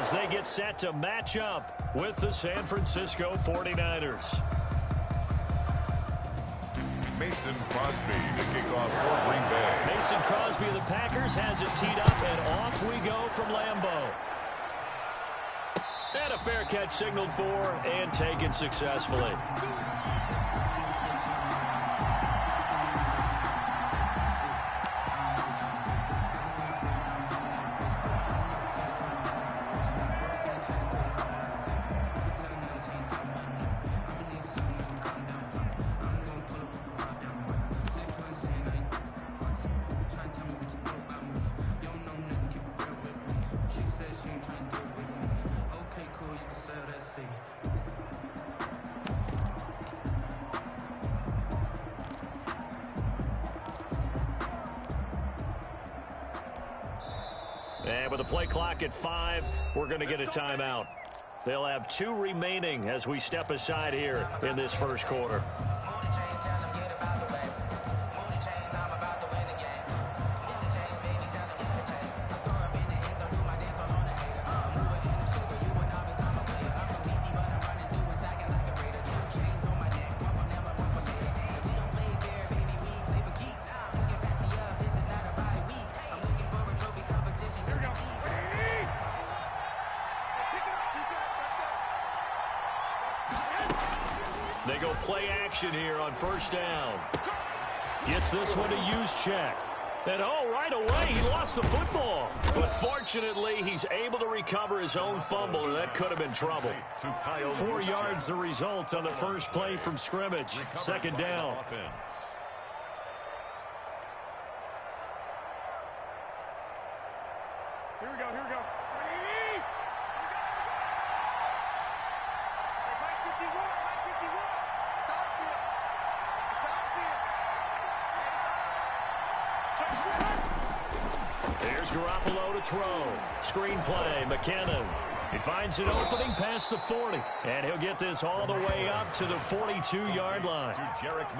as they get set to match up with the San Francisco 49ers. Mason Crosby to kick off for Green Bay. Mason Crosby of the Packers has it teed up, and off we go from Lambeau. And a fair catch signaled for and taken successfully. And with the play clock at 5, we're going to get a timeout. They'll have 2 remaining as we step aside here in this first quarter. They go play action here on first down. Gets this one to Juszczyk. And right away, he lost the football. But fortunately, he's able to recover his own fumble, and that could have been trouble. 4 yards the result on the first play from scrimmage. Second down. Here we go. Here's Garoppolo to throw. Screen play, McKinnon. He finds an opening past the 40. And he'll get this all the way up to the 42-yard line.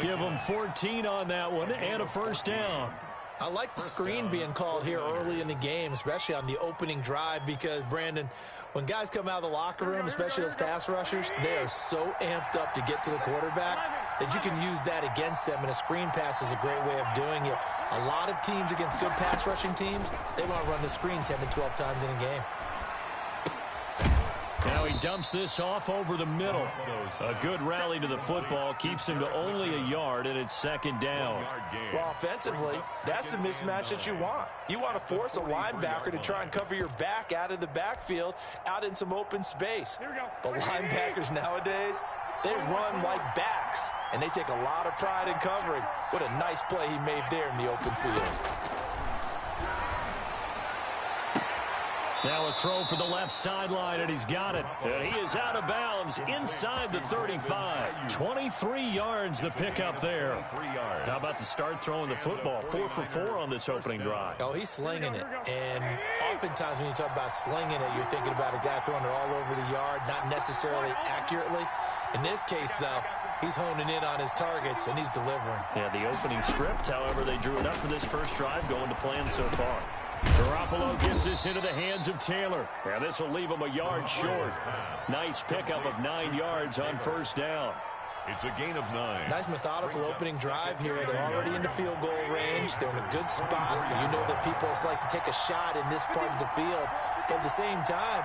Give him 14 on that one and a first down. I like the screen being called here early in the game, especially on the opening drive, because, Brandon, when guys come out of the locker room, especially those pass rushers, they are so amped up to get to the quarterback that you can use that against them, and a screen pass is a great way of doing it. A lot of teams against good pass rushing teams, they want to run the screen 10 to 12 times in a game. Now he dumps this off over the middle. A good rally to the football keeps him to only a yard, and it's second down. Well, offensively, that's the mismatch that you want. You want to force a linebacker to try and cover your back out of the backfield, out in some open space. The linebackers nowadays, they run like backs, and they take a lot of pride in covering. What a nice play he made there in the open field. Now a throw for the left sideline, and he's got it. And he is out of bounds inside the 35. 23 yards the pickup there. How about the start throwing the football? 4 for 4 on this opening drive. Oh, he's slinging it. And oftentimes when you talk about slinging it, you're thinking about a guy throwing it all over the yard, not necessarily accurately. In this case, though, he's honing in on his targets, and he's delivering. Yeah, the opening script, however, they drew it up for this first drive, going to plan so far. Garoppolo gets this into the hands of Taylor. And this will leave him a yard short. Nice pickup of 9 yards on first down. It's a gain of 9. Nice methodical opening drive here. They're already into field goal range. They're in a good spot. You know that people like to take a shot in this part of the field. But at the same time,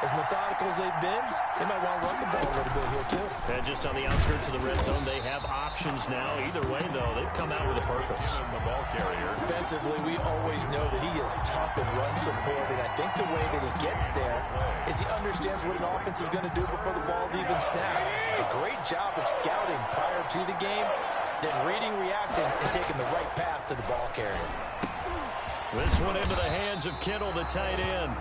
as methodical as they've been, they might want to run the ball a little bit here, too. And just on the outskirts of the red zone, they have options now. Either way, though, they've come out with a purpose. The ball carrier. Defensively, we always know that he is tough in run support, and I think the way that he gets there is he understands what an offense is going to do before the ball's even snapped. A great job of scouting prior to the game, then reading, reacting, and taking the right path to the ball carrier. This one into the hands of Kittle, the tight end.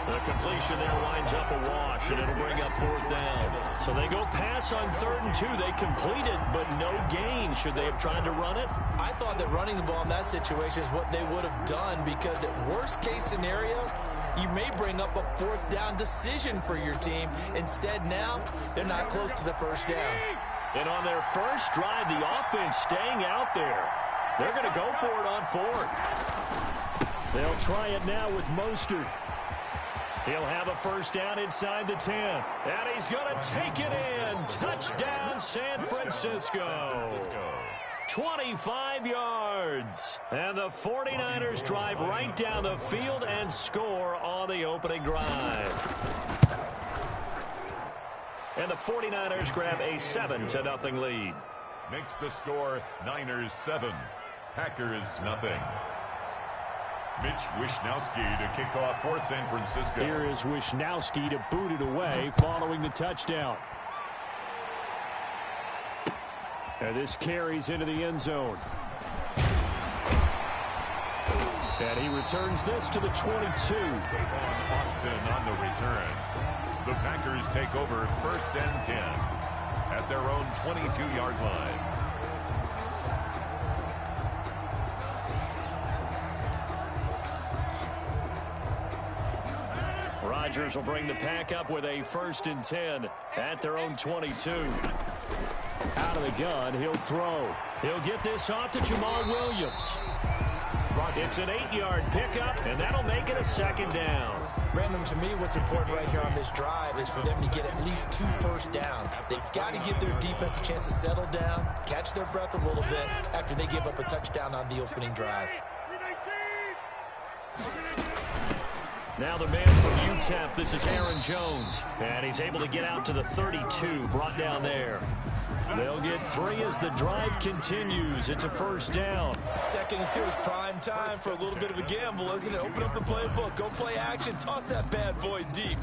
The completion there winds up a wash, and it'll bring up fourth down. So they go pass on 3rd and 2. They complete it, but no gain. Should they have tried to run it? I thought that running the ball in that situation is what they would have done, because at worst case scenario, you may bring up a 4th down decision for your team. Instead, now, they're not close to the first down. And on their first drive, the offense staying out there. They're going to go for it on 4th. They'll try it now with Mostert. He'll have a first down inside the 10. And he's going to take it in. Touchdown, San Francisco. 25 yards. And the 49ers drive right down the field and score on the opening drive. And the 49ers grab a 7-0 lead. Makes the score Niners 7, Packers nothing. Mitch Wishnowsky to kick off for San Francisco. Here is Wishnowsky to boot it away following the touchdown. And this carries into the end zone. And he returns this to the 22. Austin on the return. The Packers take over 1st and 10 at their own 22-yard line. Rodgers will bring the pack up with a 1st and 10 at their own 22. Out of the gun, he'll throw. He'll get this off to Jamal Williams. It's an 8-yard pickup, and that'll make it a 2nd down. Brandon, to me, what's important right here on this drive is for them to get at least 2 first downs. They've got to give their defense a chance to settle down, catch their breath a little bit after they give up a touchdown on the opening drive. Now the man from UTEP, this is Aaron Jones. And he's able to get out to the 32, brought down there. They'll get 3 as the drive continues. It's a 1st down. 2nd and 2 is prime time for a little bit of a gamble, isn't it? Open up the playbook, go play action, toss that bad boy deep.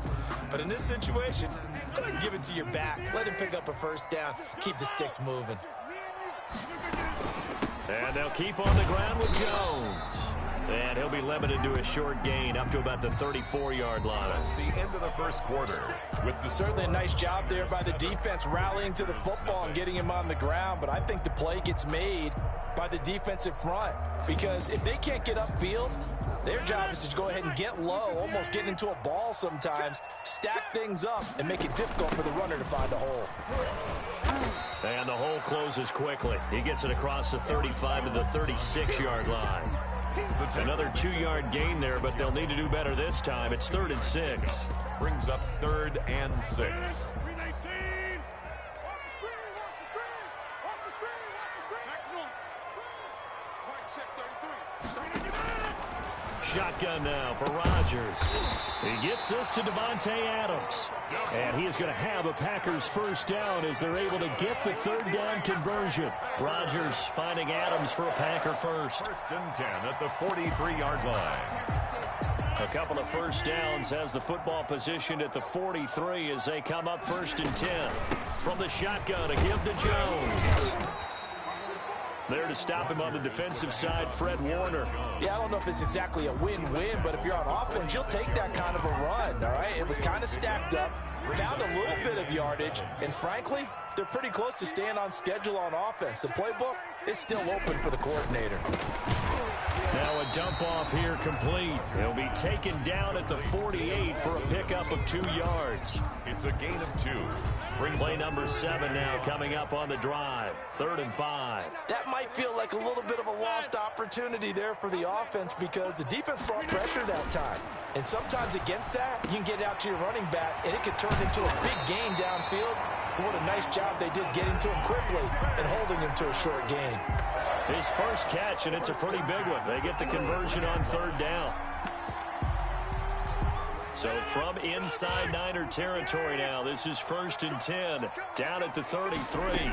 But in this situation, go ahead and give it to your back. Let him pick up a 1st down. Keep the sticks moving. And they'll keep on the ground with Jones. And he'll be limited to a short gain up to about the 34-yard line. That's the end of the 1st quarter. Certainly a nice job there by the defense rallying to the football and getting him on the ground. But I think the play gets made by the defensive front. Because if they can't get upfield, their job is to go ahead and get low, almost get into a ball sometimes, stack things up, and make it difficult for the runner to find a hole. And the hole closes quickly. He gets it across the 35 to the 36-yard line. Another 2-yard gain there, but they'll need to do better this time. It's 3rd and 6. Brings up 3rd and 6. Shotgun now for Rodgers. He gets this to Davante Adams. And he is going to have a Packers 1st down as they're able to get the 3rd down conversion. Rodgers finding Adams for a Packer 1st. 1st and 10 at the 43-yard line. A couple of 1st downs has the football positioned at the 43 as they come up 1st and 10. From the shotgun, a give to Jones. There to stop him on the defensive side, Fred Warner. Yeah, I don't know if it's exactly a win-win, but if you're on offense, you'll take that kind of a run, all right? It was kind of stacked up, found a little bit of yardage, and frankly, they're pretty close to staying on schedule on offense. The playbook is still open for the coordinator. Now a dump off here complete. He'll be taken down at the 48 for a pickup of 2 yards. It's a gain of 2. Play number 7 now coming up on the drive. 3rd and 5. That might feel like a little bit of a lost opportunity there for the offense because the defense brought pressure that time. And sometimes against that, you can get out to your running back, and it can turn into a big gain downfield. But what a nice job they did getting to him quickly and holding him to a short gain. His first catch, and it's a pretty big one. They get the conversion on 3rd down. So from inside Niner territory now, this is 1st and 10, down at the 33.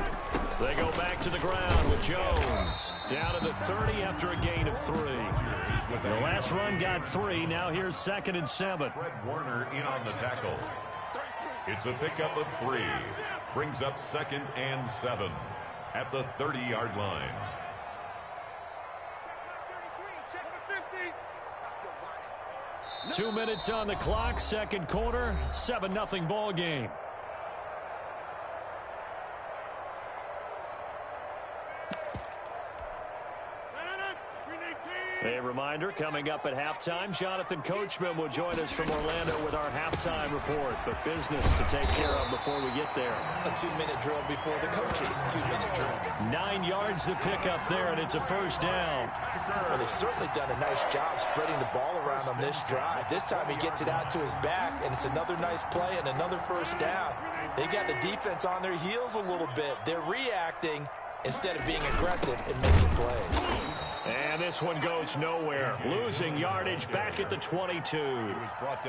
They go back to the ground with Jones. Down at the 30 after a gain of 3. The last run got 3, now here's 2nd and 7. Fred Warner in on the tackle. It's a pickup of 3. Brings up 2nd and 7 at the 30-yard line. Check 2 minutes on the clock, 2nd quarter, 7-0 ball game. A reminder, coming up at halftime, Jonathan Coachman will join us from Orlando with our halftime report. But business to take care of before we get there. A 2-minute drill before the coaches' 2-minute drill. 9 yards to pick up there, and it's a first down. Well, they've certainly done a nice job spreading the ball around on this drive. This time he gets it out to his back, and it's another nice play and another first down. They got the defense on their heels a little bit. They're reacting instead of being aggressive and making plays. And this one goes nowhere. Losing yardage back at the 22.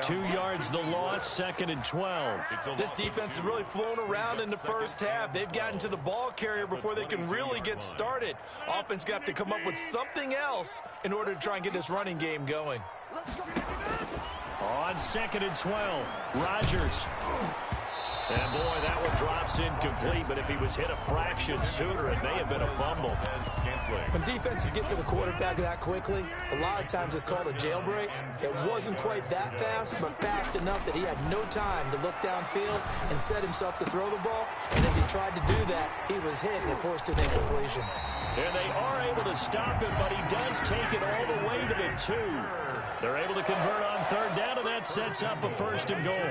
2 yards the loss, 2nd and 12. This defense has really flown around in the first half. They've gotten to the ball carrier before they can really get started. Offense going to have to come up with something else in order to try and get this running game going. On 2nd and 12, Rodgers. And, boy, that one drops incomplete, but if he was hit a fraction sooner, it may have been a fumble. When defenses get to the quarterback that quickly, a lot of times it's called a jailbreak. It wasn't quite that fast, but fast enough that he had no time to look downfield and set himself to throw the ball. And as he tried to do that, he was hit and it forced an incompletion. And they are able to stop him, but he does take it all the way to the 2. They're able to convert on 3rd down, and that sets up a 1st and goal.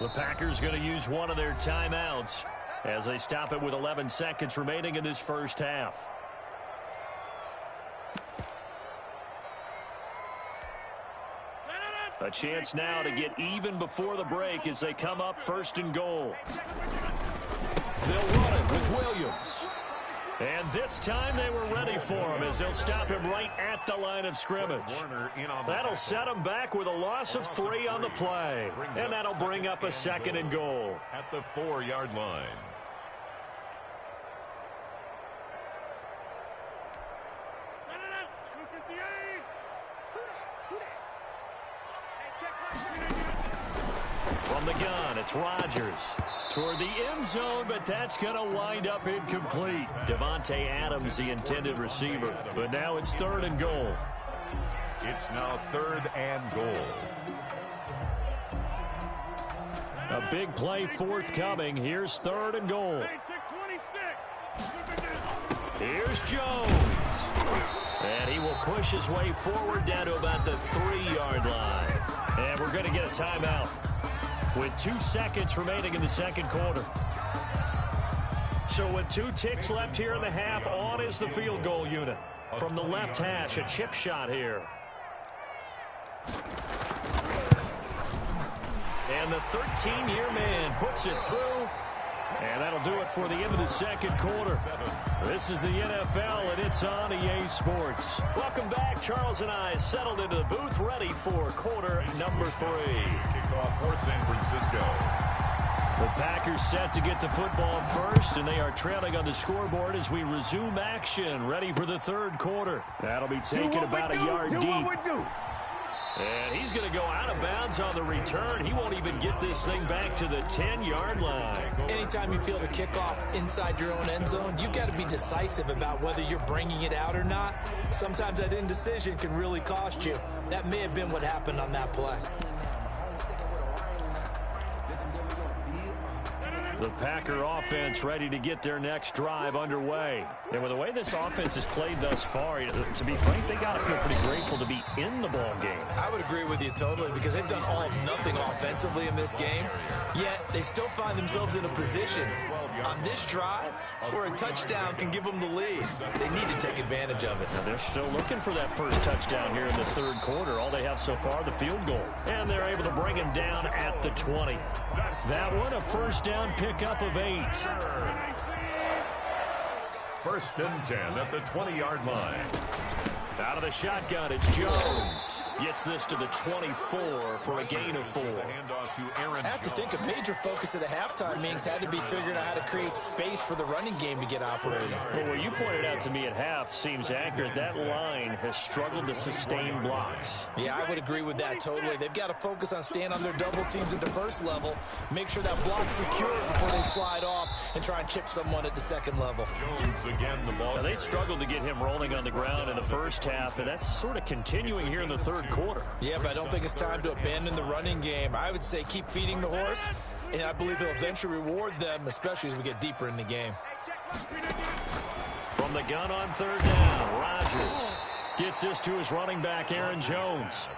The Packers going to use one of their timeouts as they stop it with 11 seconds remaining in this first half. A chance now to get even before the break as they come up 1st and goal. They'll run it with Williams. And this time they were ready for him as they'll stop him right at the line of scrimmage. That'll set him back with a loss of 3 on the play. And that'll bring up a 2nd and goal. At the 4-yard line. From the gun, it's Rodgers. Toward the end zone, but that's going to wind up incomplete. Devontae Adams, the intended receiver. But now it's 3rd and goal. It's now 3rd and goal. A big play forthcoming. Here's 3rd and goal. Here's Jones. And he will push his way forward down to about the 3-yard line. And we're going to get a timeout with 2 seconds remaining in the 2nd quarter. So with 2 ticks left here in the half, on is the field goal unit. From the left hash, a chip shot here. And the 13-year man puts it through. And that'll do it for the end of the 2nd quarter. This is the NFL, and it's on EA Sports. Welcome back. Charles and I settled into the booth, ready for quarter number 3. Kickoff for San Francisco. The Packers set to get the football first, and they are trailing on the scoreboard as we resume action, ready for the 3rd quarter. That'll be taken about a yard deep. And he's going to go out of bounds on the return. He won't even get this thing back to the 10-yard line. Anytime you feel the kickoff inside your own end zone, you've got to be decisive about whether you're bringing it out or not. Sometimes that indecision can really cost you. That may have been what happened on that play. The Packer offense ready to get their next drive underway. And with the way this offense has played thus far, to be frank, they got to feel pretty grateful to be in the ball game. I would agree with you totally because they've done all nothing offensively in this game, yet they still find themselves in a position on this drive where a touchdown can give them the lead. They need to take advantage of it. Now they're still looking for that first touchdown here in the 3rd quarter. All they have so far, the field goal. And they're able to bring him down at the 20. That one, a first down pickup of 8. 1st and 10 at the 20-yard line. Out of the shotgun, it's Jones. Gets this to the 24 for a gain of 4. I have to think a major focus of the halftime meetings had to be figuring out how to create space for the running game to get operating. Well, what you pointed out to me at half seems accurate. That line has struggled to sustain blocks. Yeah, I would agree with that totally. They've got to focus on staying on their double teams at the first level, make sure that block's secure before they slide off and try and chip someone at the 2nd level. Jones again, the ball. Now, they struggled to get him rolling on the ground in the first half, and that's sort of continuing here in the 3rd quarter. Yeah, but I don't think it's time to abandon the running game. I would say keep feeding the horse, and I believe he'll eventually reward them, especially as we get deeper in the game. From From the gun on third down, Rodgers gets this to his running back, Aaron Jones.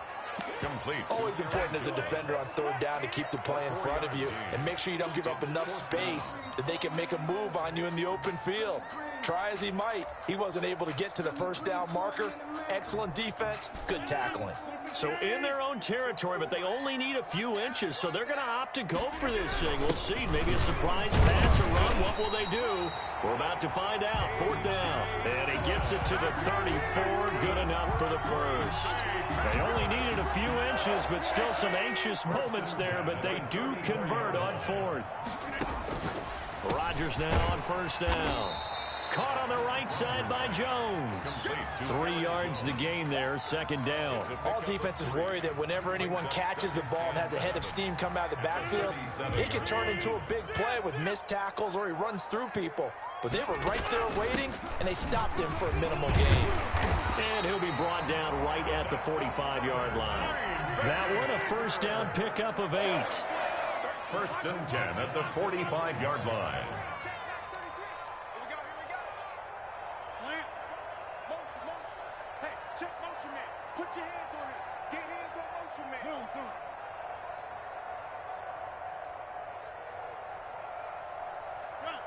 Complete. Always important as a defender on third down to keep the play in front of you and make sure you don't give up enough space that they can make a move on you in the open field. Try as he might, he wasn't able to get to the first down marker. Excellent defense, good tackling. So in their own territory, but they only need a few inches, so they're going to opt to go for this thing. We'll see. Maybe a surprise pass or run. What will they do? We're about to find out. Fourth down. And he gets it to the 34. Good enough for the first. They only needed a few inches, but still some anxious moments there, but they do convert on fourth. Rodgers now on first down. Caught on the right side by Jones. 3 yards the gain there, second down. All defenses worry that whenever anyone catches the ball and has a head of steam come out of the backfield, it can turn into a big play with missed tackles or he runs through people. But they were right there waiting, and they stopped him for a minimal gain. And he'll be brought down right at the 45-yard line. That one a first down pickup of 8. First and 10 at the 45-yard line. Put your hands on it. Get hands on motion, man. Boom. Run.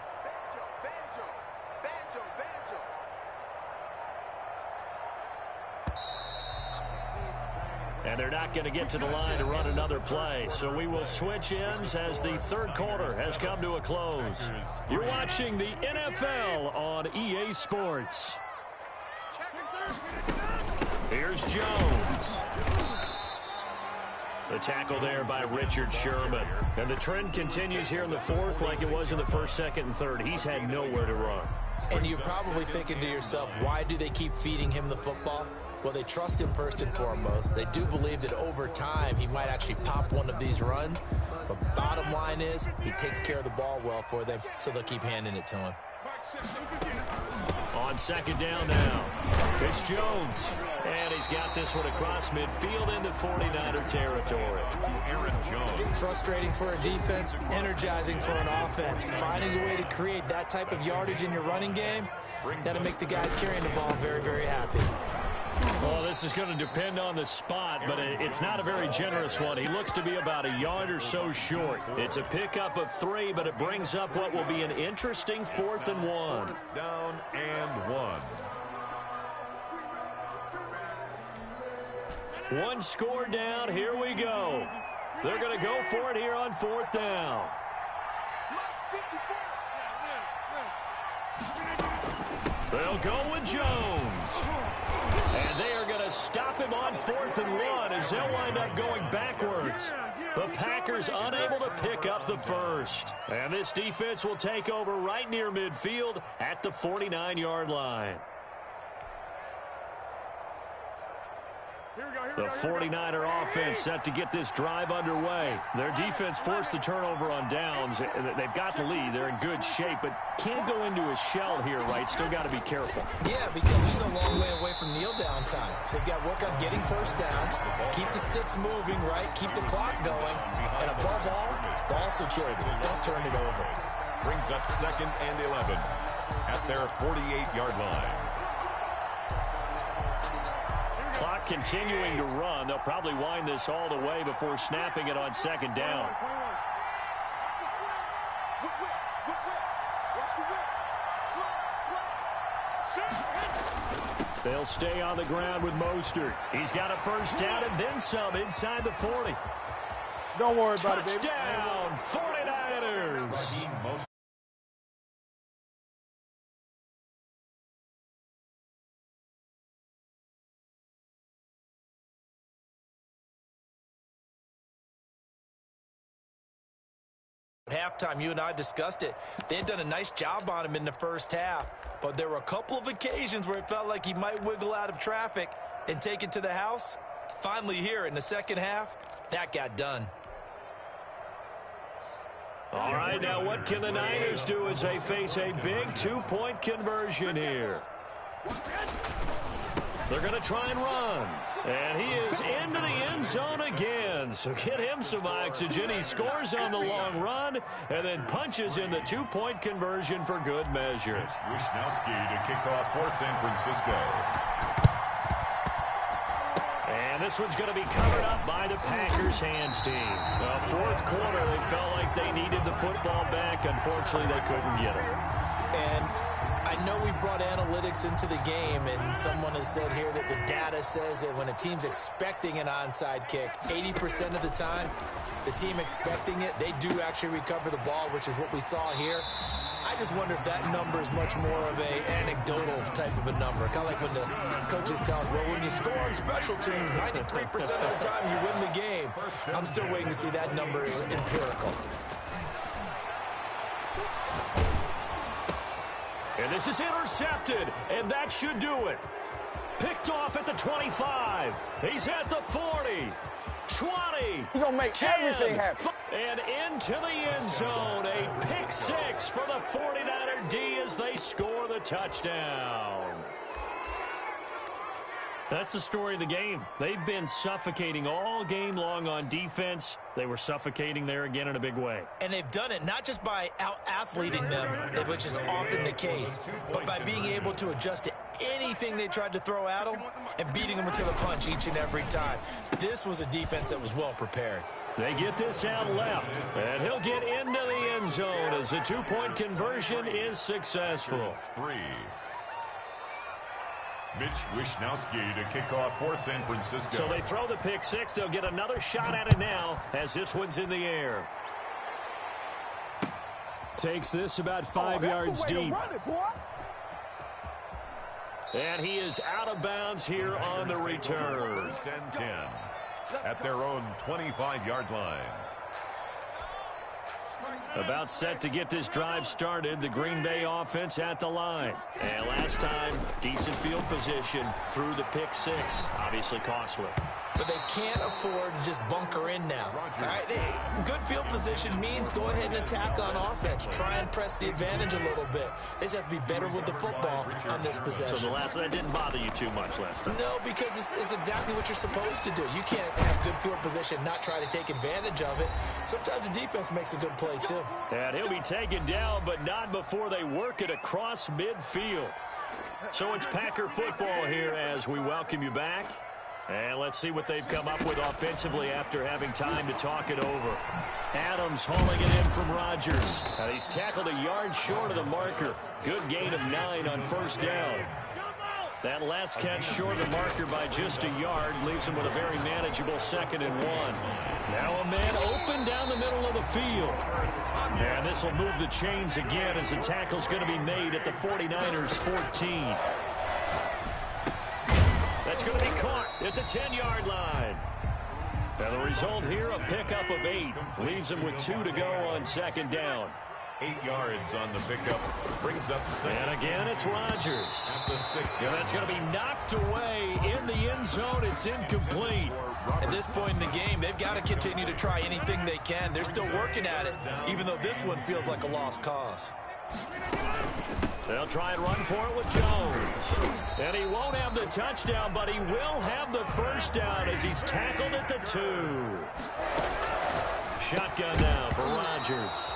Banjo. And they're not going to get to the line to run another play. So we will switch ends as the third quarter has come to a close. You're watching the NFL on EA Sports. Here's Jones. The tackle there by Richard Sherman. And the trend continues here in the fourth like it was in the first, second, and third. He's had nowhere to run. And you're probably thinking to yourself, why do they keep feeding him the football? Well, they trust him first and foremost. They do believe that over time he might actually pop one of these runs. But bottom line is he takes care of the ball well for them, so they'll keep handing it to him. On second down now, it's Jones. And he's got this one across midfield into 49er territory. Aaron Jones. Frustrating for a defense, energizing for an offense. Finding a way to create that type of yardage in your running game, that'll make the guys carrying the ball very, very happy. Well, this is going to depend on the spot, but it's not a very generous one. He looks to be about a yard or so short. It's a pickup of 3, but it brings up what will be an interesting 4th and 1. Down and 1. One score down. Here we go. They're going to go for it here on 4th down. They'll go with Jones. And they are going to stop him on 4th and 1 as they'll wind up going backwards. The Packers unable to pick up the first. And this defense will take over right near midfield at the 49-yard line. The 49er offense set to get this drive underway. Their defense forced the turnover on downs. They've got the lead. They're in good shape, but can't go into a shell here, right? Still got to be careful. Yeah, because they're still a long way away from kneel down time. So they've got to work on getting first downs, keep the sticks moving, right? Keep the clock going. And above all, ball security. Don't turn it over. Brings up second and 11 at their 48-yard line. Clock continuing to run. They'll probably wind this all the way before snapping it on second down. They'll stay on the ground with Mostert. He's got a first down and then some inside the 40. Don't worry about it, baby. Touchdown, 49ers. At halftime, you and I discussed it. They had done a nice job on him in the first half, but there were a couple of occasions where it felt like he might wiggle out of traffic and take it to the house. Finally here in the second half, that got done. All right, now what can the Niners do as they face a big two-point conversion here? They're going to try and run. And he is is into the end zone again. So get him some oxygen. He scores on the long run and then punches in the two-point conversion for good measure. Wisnowski to kick off for San Francisco. And this one's going to be covered up by the Packers hands team. Fourth quarter, they felt like they needed the football back. Unfortunately, they couldn't get it. And I know we brought analytics into the game, and someone has said here that the data says that when a team's expecting an onside kick, 80% of the time, the team expecting it, they do actually recover the ball, which is what we saw here. I just wonder if that number is much more of an anecdotal type of a number. Kind of like when the coaches tell us, well, when you score on special teams, 93% of the time you win the game. I'm still waiting to see that number is empirical. And this is intercepted, and that should do it. Picked off at the 25. He's at the 40. 20. He's going to make 10, everything happen. And into the end zone. A pick six for the 49er D as they score the touchdown. That's the story of the game. They've been suffocating all game long on defense. They were suffocating there again in a big way. And they've done it not just by out-athleting them, which is often the case, but by being able to adjust to anything they tried to throw at them and beating them until the punch each and every time. This was a defense that was well prepared. They get this out left, and he'll get into the end zone as the two-point conversion is successful. 3. Mitch Wishnowski to kick off for San Francisco. So they throw the pick six. They'll get another shot at it now as this one's in the air. Takes this about 5 yards deep. And he is out of bounds here on the return. 1st and 10 at their own 25-yard line. About set to get this drive started. The Green Bay offense at the line. And last time, decent field position through the pick six. Obviously costly. But they can't afford to just bunker in now. All right, good field position means go ahead and attack on offense. Try and press the advantage a little bit. They just have to be better with the football on this possession. So that didn't bother you too much last time? No, because it's exactly what you're supposed to do. You can't have good field position, not try to take advantage of it. Sometimes the defense makes a good play, too. And he'll be taken down, but not before they work it across midfield. So it's Packer football here as we welcome you back. And let's see what they've come up with offensively after having time to talk it over. Adams hauling it in from Rodgers. And he's tackled a yard short of the marker. Good gain of 9 on first down. That last catch short of the marker by just a yard leaves him with a very manageable 2nd and 1. Now a man open down the middle of the field. And this will move the chains again as the tackle's going to be made at the 49ers 14. That's going to be caught at the 10-yard line. And the result here, a pickup of 8. Leaves him with 2 to go on 2nd down. 8 yards on the pickup. Brings up 2nd. And again, it's Rodgers. At the 6. And that's going to be knocked away in the end zone. It's incomplete. At this point in the game, they've got to continue to try anything they can. They're still working at it, even though this one feels like a lost cause. They'll try and run for it with Jones. And he won't have the touchdown, but he will have the first down as he's tackled at the 2. Shotgun now for Rodgers.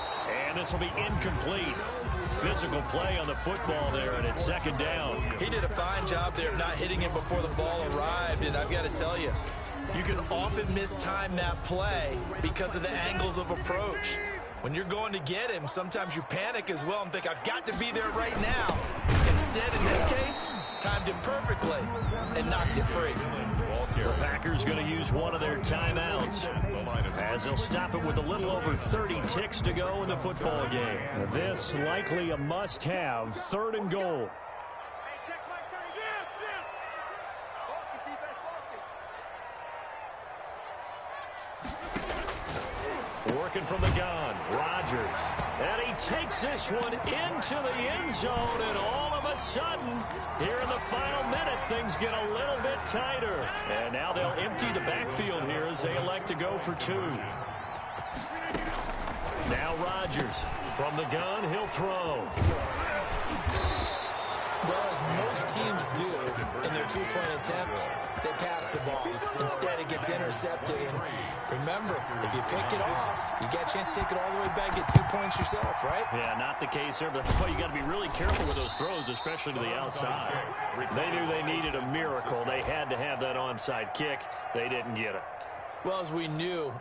And this will be incomplete. Physical play on the football there, and it's 2nd down. He did a fine job there of not hitting him before the ball arrived, and I've got to tell you, you can often mistime that play because of the angles of approach. When you're going to get him, sometimes you panic as well and think, I've got to be there right now. Instead, in this case, timed it perfectly and knocked it free. The Packers going to use one of their timeouts as they'll stop it with a little over 30 ticks to go in the football game. This likely a must-have 3rd and goal. Working from the gun, Rodgers. And he takes this one into the end zone, and all of a sudden, here in the final minute, things get a little bit tighter. And now they'll empty the backfield here as they elect to go for 2. Now Rodgers from the gun, he'll throw. Well, as most teams do in their two-point attempt, they pass the ball. Instead, it gets intercepted. And remember, if you pick it off, you get a chance to take it all the way back, get 2 points yourself, right? Yeah, not the case there, but that's why you got to be really careful with those throws, especially to the outside. They knew they needed a miracle. They had to have that onside kick. They didn't get it. Well, as we knew,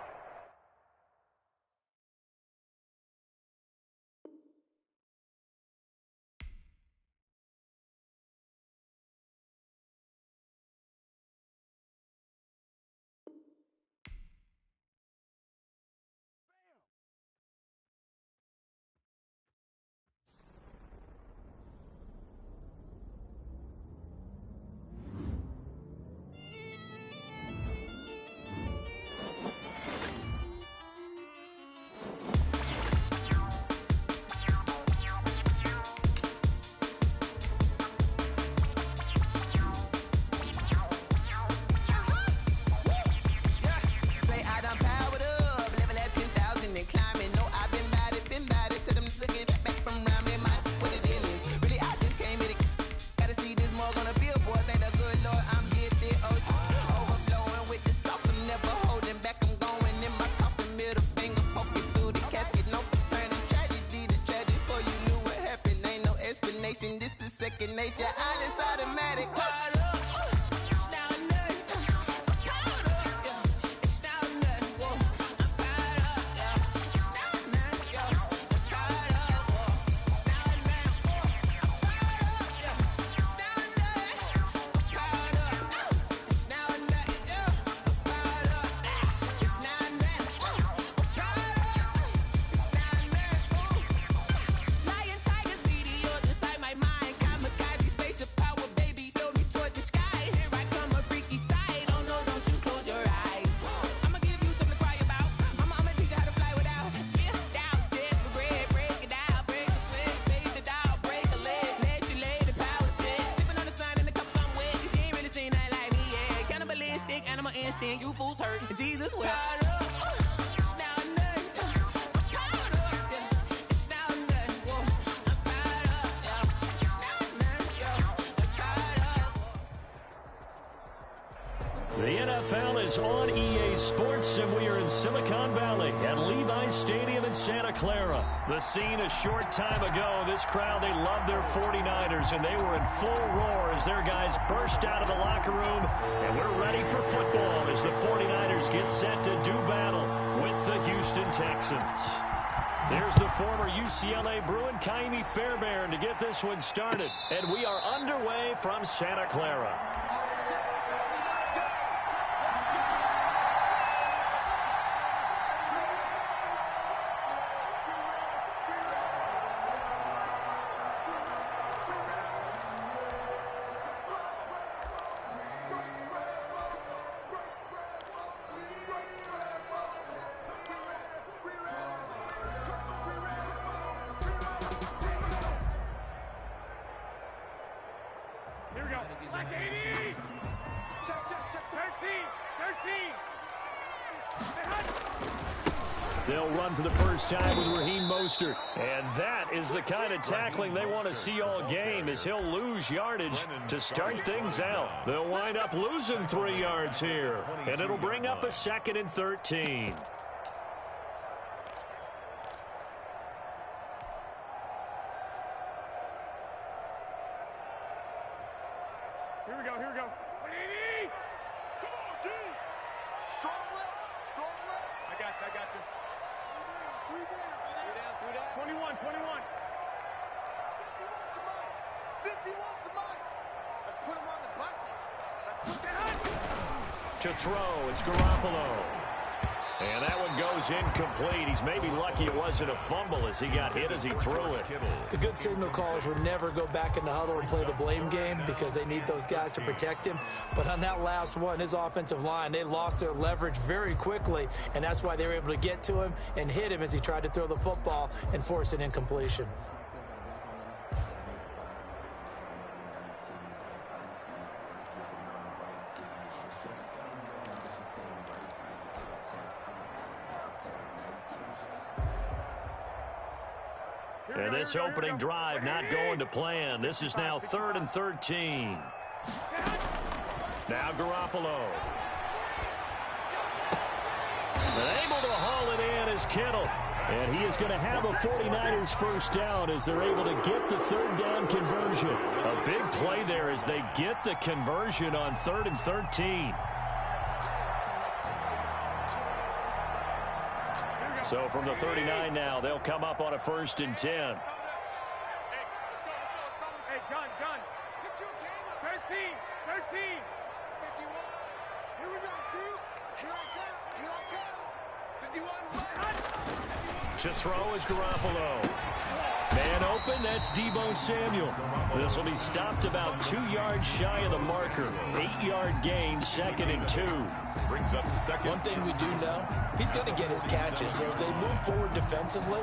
nature, all is automatic. You fools hurt. Jesus will. The NFL is on EA Sports, and we are in Silicon Valley at Levi's Stadium in Santa Clara. The scene a short time ago, this crowd, they love their 49ers, and they were in full roar as their guys burst out of the locker room, and we're ready for football as the 49ers get set to do battle with the Houston Texans. There's the former UCLA Bruin, Kaimi Fairbairn, to get this one started, and we are underway from Santa Clara. They'll run for the first time with Raheem Mostert. And that is the kind of tackling they want to see all game, as he'll lose yardage to start things out. They'll wind up losing 3 yards here, and it'll bring up a 2nd and 13. Here we go. Come on, D! Strong left. I got you. 3 down. 21. 51 to Mike. Let's put him on the buses. Let's put that. To throw, it's Garoppolo. And that one goes incomplete. He's maybe lucky it wasn't a fumble as he got hit as he threw it. the good signal callers would never go back in the huddle and play the blame game because they need those guys to protect him. But on that last one, his offensive line, they lost their leverage very quickly, and that's why they were able to get to him and hit him as he tried to throw the football and force an incompletion. And this opening drive not going to plan. This is now 3rd and 13. Now Garoppolo. And able to haul it in is Kittle. And he is going to have a 49ers first down as they're able to get the 3rd down conversion. A big play there as they get the conversion on 3rd and 13. So from the 39 now, they'll come up on a 1st and 10. Hey, gun. 13. 51. Here we go, two. Here I come. 51. To throw is Garoppolo. Man open, that's Deebo Samuel. This will be stopped about 2 yards shy of the marker. 8-yard gain, 2nd and 2. Brings up 2nd. One thing we do know, he's going to get his catches. So as they move forward defensively,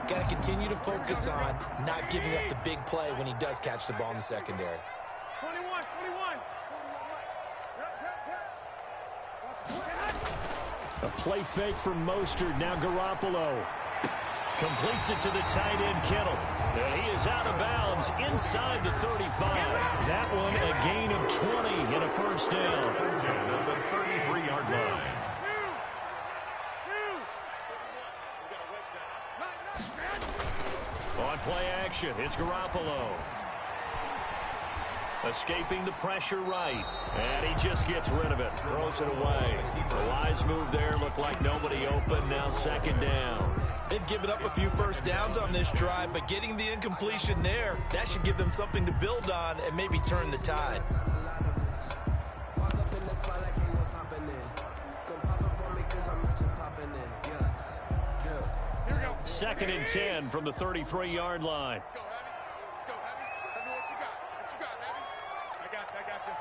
got to continue to focus on not giving up the big play when he does catch the ball in the secondary. 21. A play fake from Mostert. Now Garoppolo completes it to the tight end, Kittle. And he is out of bounds inside the 35. That one a gain of 20 and a first down. At the 33-yard line. On play action, it's Garoppolo. Escaping the pressure right. And he just gets rid of it. Throws it away. A wise move there. Looked like nobody open. Now 2nd down. They've given up a few first downs on this drive, but getting the incompletion there, that should give them something to build on and maybe turn the tide. Here we go. 2nd and 10 from the 33-yard line. Let's go, Heavy. Heavy, what you got? Heavy? I got you.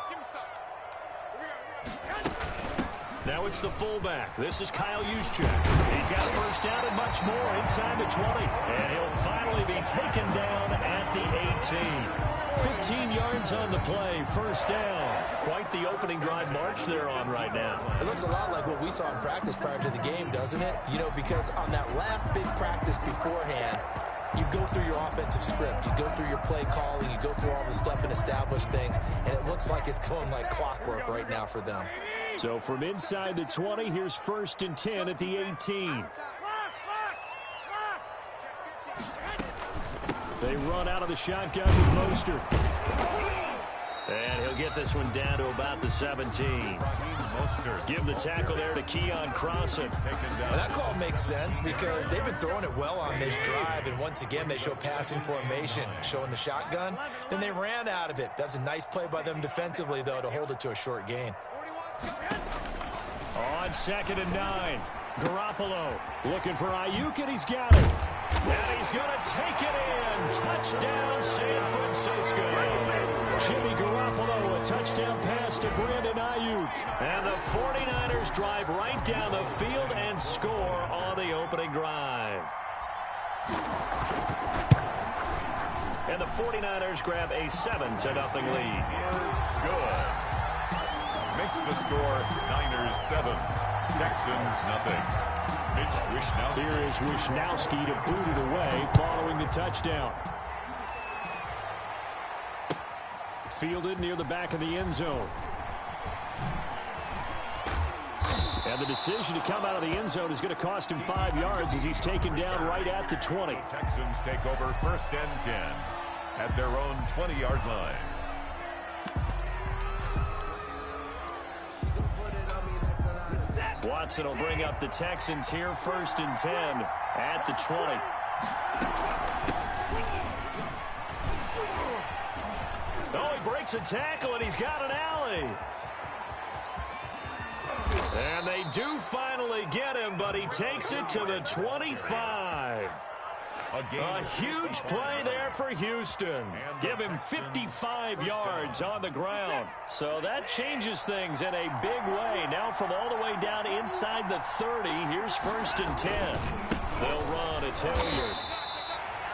Give me some. Here we go. Now it's the fullback. This is Kyle Juszczyk. He's got a first down and much more inside the 20. And he'll finally be taken down at the 18. 15 yards on the play, first down. Quite the opening drive march they're on right now. It looks a lot like what we saw in practice prior to the game, doesn't it? You know, because on that last big practice beforehand, you go through your offensive script, you go through your play calling, you go through all the stuff and establish things, and it looks like it's going like clockwork right now for them. So from inside the 20, here's 1st and 10 at the 18. They run out of the shotgun with Mostert. And he'll get this one down to about the 17. Give the tackle there to Keon Crossan. Well, that call makes sense because they've been throwing it well on this drive, and once again they show passing formation, showing the shotgun. Then they ran out of it. That was a nice play by them defensively, though, to hold it to a short gain. On 2nd and 9, Garoppolo looking for Ayuk, and he's got it. And he's going to take it in. Touchdown, San Francisco. Jimmy Garoppolo, a touchdown pass to Brandon Ayuk. And the 49ers drive right down the field and score on the opening drive. And the 49ers grab a 7-0 lead. Good. Makes the score Niners 7, Texans nothing. Mitch Wishnowsky. Here is Wishnowsky to boot it away following the touchdown. Fielded near the back of the end zone. And the decision to come out of the end zone is going to cost him 5 yards as he's taken down right at the 20. Texans take over 1st and 10 at their own 20-yard line. Watson will bring up the Texans here, 1st and 10 at the 20. Oh, he breaks a tackle, and he's got an alley. And they do finally get him, but he takes it to the 25. A huge play there for Houston. Give him 55 yards on the ground. So that changes things in a big way. Now from all the way down inside the 30, here's 1st and 10. They'll run. It's Hilliard.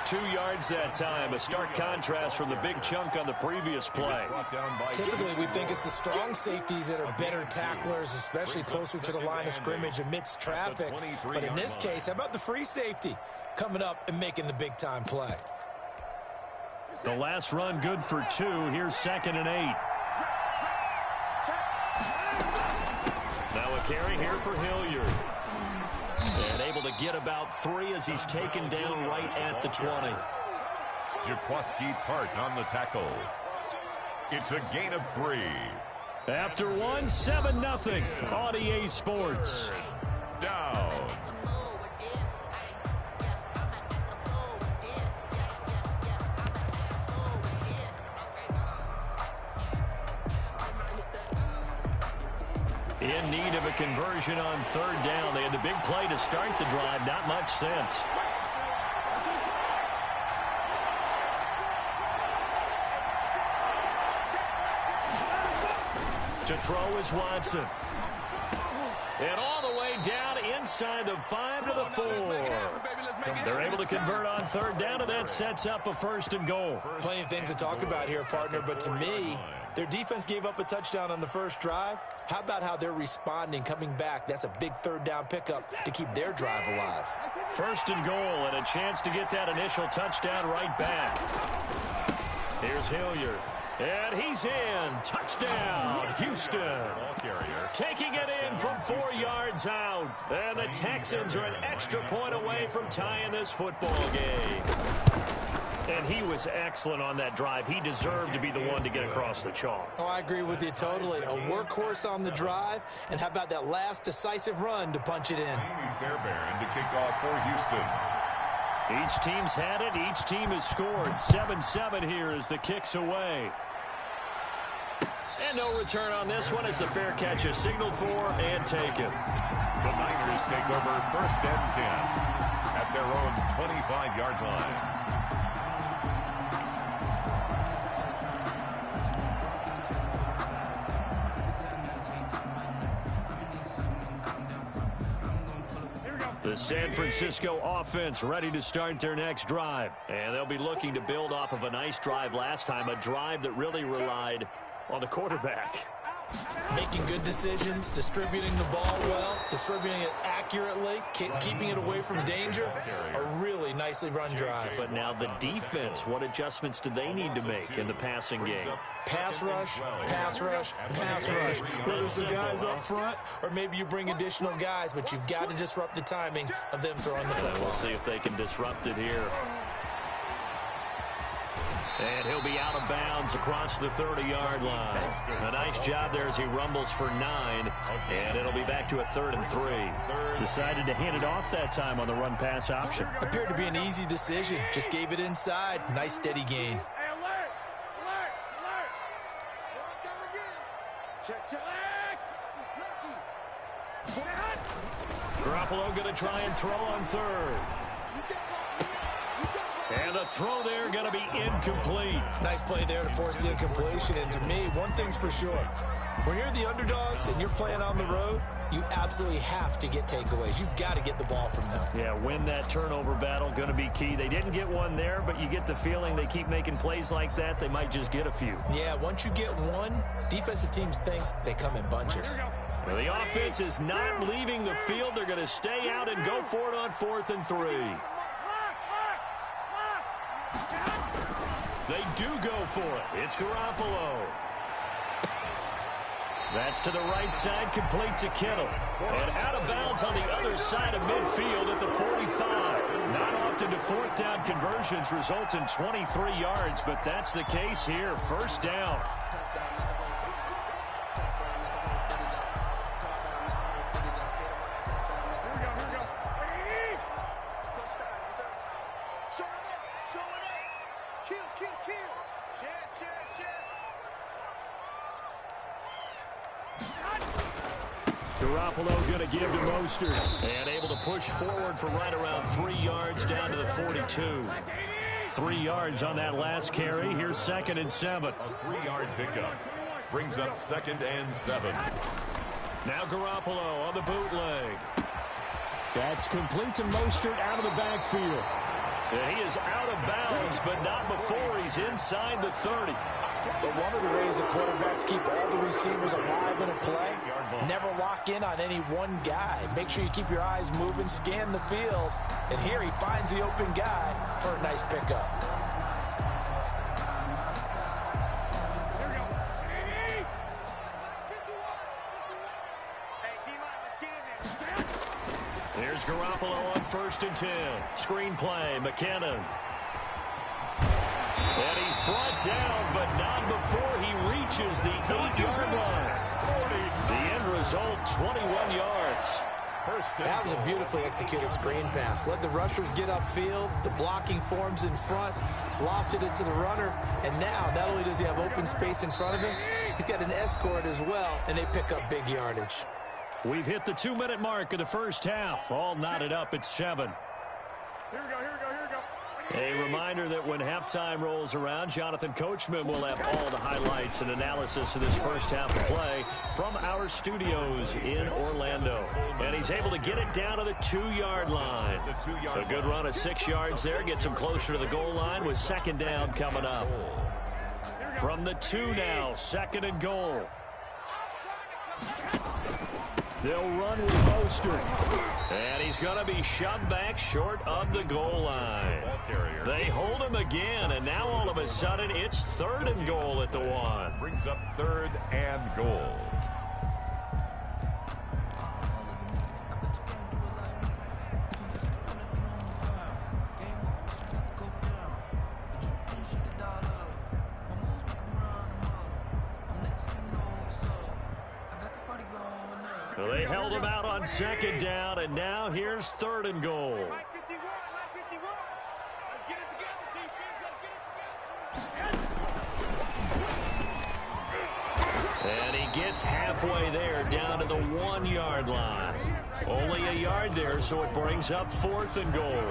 2 yards that time. A stark contrast from the big chunk on the previous play. Typically, we think it's the strong safeties that are better tacklers, especially closer to the line of scrimmage amidst traffic. But in this case, how about the free safety? coming up and making the big-time play. The last run good for 2. Here's 2nd and 8. Now a carry here for Hilliard. And able to get about 3 as he's taken down right at the 20. Jaquaski Tart on the tackle. It's a gain of 3. After 1, 7-0 on EA Sports. Down. In need of a conversion on 3rd down. They had the big play to start the drive. Not much sense. To throw is Watson. And all the way down inside the 5 to the 4. They're able to convert on 3rd down, and that sets up a 1st and goal. Plenty of things to talk about here, partner, but to me, their defense gave up a touchdown on the first drive. How about how they're responding, coming back? That's a big 3rd down pickup to keep their drive alive. 1st and goal, and a chance to get that initial touchdown right back. Here's Hilliard. And he's in. Touchdown, Houston. Taking it in from 4 yards out. And the Texans are an extra point away from tying this football game. And he was excellent on that drive. He deserved to be the one to get across the chalk. Oh, I agree with you totally. A workhorse on the drive. And how about that last decisive run to punch it in? Fairbairn to kick off for Houston. Each team's had it. Each team has scored. 7-7 here as the kick's away. And no return on this one as the fair catch is signaled for and taken. The Niners take over 1st and 10 at their own 25-yard line. The San Francisco offense ready to start their next drive. And they'll be looking to build off of a nice drive last time, a drive that really relied on the quarterback. Making good decisions, distributing the ball well, distributing it accurately, keeping it away from danger. A really nicely run drive. But now the defense, what adjustments do they need to make in the passing game? Pass rush, pass rush, pass rush. Whether it's the guys up front or maybe you bring additional guys, but you've got to disrupt the timing of them throwing the football. We'll see if they can disrupt it here. And he'll be out of bounds across the 30-yard line. A nice job there as he rumbles for 9. And it'll be back to a 3rd and 3. Decided to hand it off that time on the run-pass option. Appeared to be an easy decision. Just gave it inside. Nice steady gain. Garoppolo going to try and throw on 3rd. And the throw there going to be incomplete. Nice play there to force the incompletion. And to me, one thing's for sure. When you're the underdogs and you're playing on the road, you absolutely have to get takeaways. You've got to get the ball from them. Yeah, win that turnover battle, going to be key. They didn't get one there, but you get the feeling they keep making plays like that, they might just get a few. Yeah, once you get one, defensive teams think they come in bunches. Well, the offense is not leaving the field. They're going to stay out and go for it on 4th and 3. They do go for it. It's Garoppolo. That's to the right side, complete to Kittle. And out of bounds on the other side of midfield at the 45. Not often do 4th down conversions result in 23 yards, but that's the case here. 1st down. Garoppolo going to give to Mostert. And able to push forward for right around 3 yards down to the 42. 3 yards on that last carry. Here's 2nd and 7. A 3-yard pickup brings up 2nd and 7. Now Garoppolo on the bootleg. That's complete to Mostert out of the backfield. And he is out of bounds, but not before he's inside the 30. But one of the ways the quarterbacks keep all the receivers alive in a play, Never lock in on any one guy. Make sure you keep your eyes moving, scan the field. And here he finds the open guy for a nice pickup. Here's Garoppolo on 1st and 10. Screen play, McKinnon. And he's brought down, but not before he reaches the 8-yard line. The end result, 21 yards. That was a beautifully executed screen pass. Let the rushers get upfield. The blocking forms in front. Lofted it to the runner. And now, not only does he have open space in front of him, he's got an escort as well, and they pick up big yardage. We've hit the 2-minute mark of the first half. All knotted up at 7. Here we go. A reminder that when halftime rolls around, Jonathan Coachman will have all the highlights and analysis of this first half of play from our studios in Orlando. And he's able to get it down to the 2-yard line. A good run of 6 yards there gets him closer to the goal line with 2nd down coming up. From the 2 now, 2nd and goal. They'll run with Mostert. And he's going to be shoved back short of the goal line. They hold him again, and now all of a sudden it's 3rd and goal at the 1. Brings up 3rd and goal. Well, they held him out on 2nd down, and now here's 3rd and goal. And he gets halfway there, down to the 1-yard line. Only a yard there, so it brings up 4th and goal.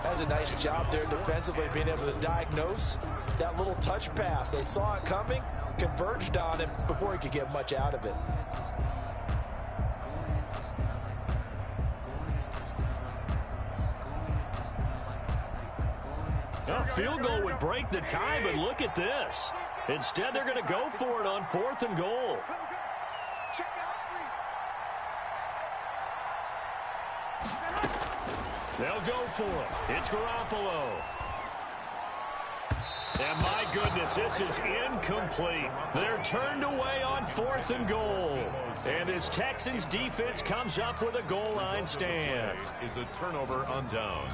That's a nice job there defensively, being able to diagnose that little touch pass. They saw it coming, converged on it before he could get much out of it. A field goal would break the tie, but look at this. Instead, they're going to go for it on 4th and goal. They'll go for it. It's Garoppolo. And my goodness, this is incomplete. They're turned away on 4th and goal. And this Texans defense comes up with a goal line stand. Is a turnover on downs.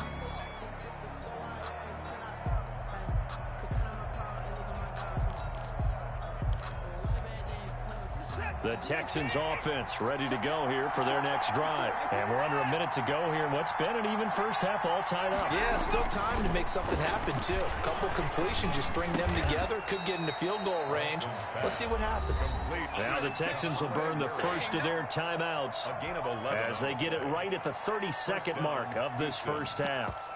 The Texans offense ready to go here for their next drive. And we're under a minute to go here in what's been an even first half, all tied up. Yeah, still time to make something happen, too. A couple completions, just string them together. Could get into field goal range. Let's see what happens. Now the Texans will burn the first of their timeouts as they get it right at the 32nd mark of this first half.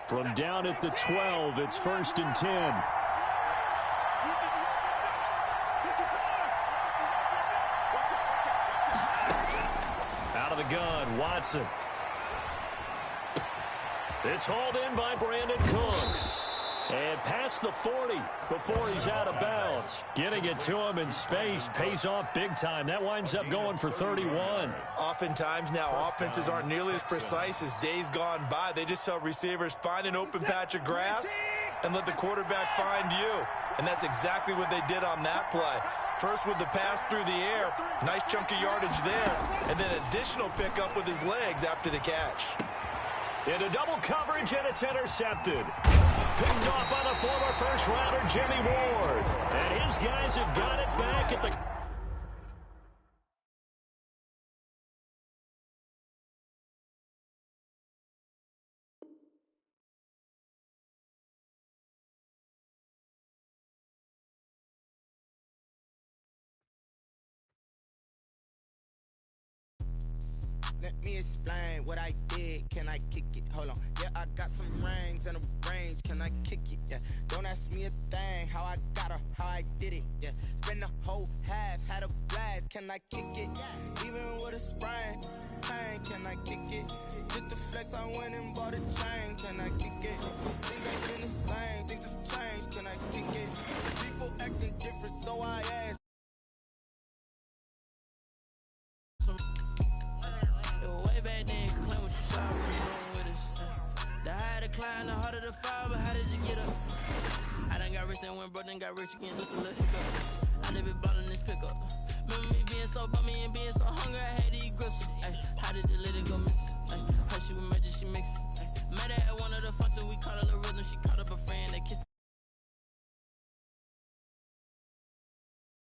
From down at the 12, it's 1st and 10. Out of the gun, Watson. It's hauled in by Brandon Cooks. And past the 40 before he's out of bounds. Getting it to him in space pays off big time. That winds up going for 31. Oftentimes now offenses aren't nearly as precise as days gone by. They just tell receivers, find an open patch of grass and let the quarterback find you. And that's exactly what they did on that play. First with the pass through the air, nice chunk of yardage there, and then additional pickup with his legs after the catch. Into double coverage, and it's intercepted. Picked off by the former first-rounder Jimmy Ward. And his guys have got it back at the... Let me explain what I did. Can I kick it? Hold on. Yeah, I got some rings and a range. Can I kick it? Yeah. Don't ask me a thing. How I got her, how I did it. Yeah. Spend the whole half, had a blast. Can I kick it? Even with a sprain, pain. Can I kick it? Just to flex, I went and bought a chain. Can I kick it? Things ain't been the same. Things have changed. Can I kick it? People acting different, so I asked. Way back then, claim what you saw, what you doing with us. The higher the climb, the harder the fall, but how did you get up? I done got rich, then went broke, then got rich again, just a little hiccup. I live it ballin' this pickup. Remember me being so bummy and being so hungry, I had to eat gristle. Ay, how did the lady go miss? Her she was magic, she mixed. Met her at one of the functions, we caught a little rhythm, she caught up a friend, they kissed.